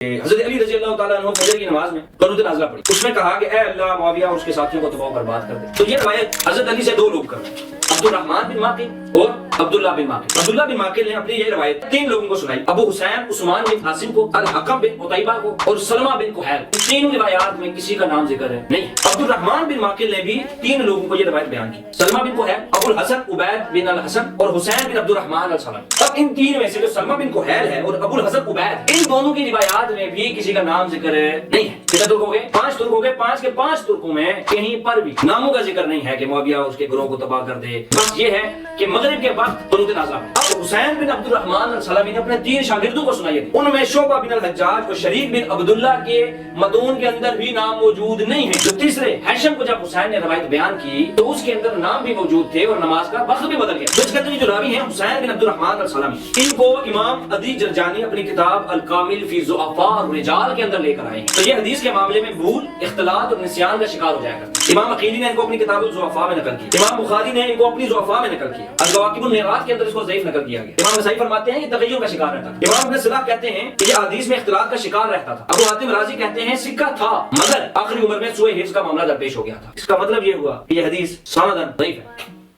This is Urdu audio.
حضرت علی رضی اللہ تعالیٰ عنہ فجر کی نماز میں قنوت نازلہ پڑھی، اس میں کہا کہ اے اللہ معاویہ اور اس کے ساتھیوں کو تباہ و برباد کر دے۔ تو یہ روایت حضرت علی سے دو لوگ کر رہے ہیں، عبد الرحمن بن معقل اور عبداللہ بن معقل۔ عبداللہ بن معقل نے اپنی یہ روایت تین لوگوں کو سنائی، ابو حسین عثمان بن عاصم کو، الحکم بن عتیبہ کو اور سلمہ بن کہیل۔ تینوں روایات میں کسی کا نام ذکر ہے نہیں۔ عبد الرحمن بن معقل نے بھی تین لوگوں کو یہ روایت بیان کی، سلمہ بن کہیل، ابو الحسن عبید بن الحسن اور حسین بن عبد الرحمن السلمی۔ اب ان تین میں سے جو سلمہ بن کہیل ہے اور ابو الحسن عبید، ان دونوں کی روایات میں بھی کسی کا نام ذکر نہیں ہے۔ کتنے ترک ہو گئے؟ 5 ترک ہو گئے۔ 5 کے 5 ترکوں میں کہیں پر بھی ناموں کا ذکر نہیں ہے کہ معاویہ اس کے گروہ کو تباہ کر دے، بس یہ ہے کہ مغرب کے وقت قنوت نازلہ۔ اب حسین بن عبد الرحمن السلمی نے اپنے 3 شاگردوں کو سنائی تھی، ان میں شعبہ بن الحجاج اور شریک بن عبداللہ کے متون کے اندر بھی نام موجود نہیں ہے۔ جو تیسرے ہیشم کو جب حسین نے روایت بیان کی تو اس کے اندر نام بھی موجود تھے اور نماز کا وقت بھی بدل گیا۔ اس کے اندر جو راوی ہیں حسین بن عبد الرحمن السلمی، ان کو امام عدی جرجانی اپنی کتاب الکامل فی ضعفاء الرجال کے اندر لے کر آئے ہیں۔ تو یہ حدیث کے معاملے میں بھول، اختلاط اور نسیان کا شکار ہو جائے گا۔ امام عقیلی نے ان کو اپنی کتاب الضعفاء میں نقل کیا، امام بخاری نے ان کو اپنی ضعفاء میں نقل کیا، الکواکب النیرات کے اندر اس کو ضعیف نقل کیا گیا۔ امام نسائی فرماتے ہیں یہ تغیر کا شکار رہتا تھا۔ امام ابن صلاح کہتے ہیں کہ یہ حدیث میں اختلاط کا شکار رہتا تھا۔ ابو حاتم رازی کہتے ہیں سکہ تھا مگر آخری عمر میں سوء حفظ کا معاملہ درپیش ہو گیا تھا۔ اس کا مطلب یہ ہوا کہ یہ حدیث سندن ضعیف ہے۔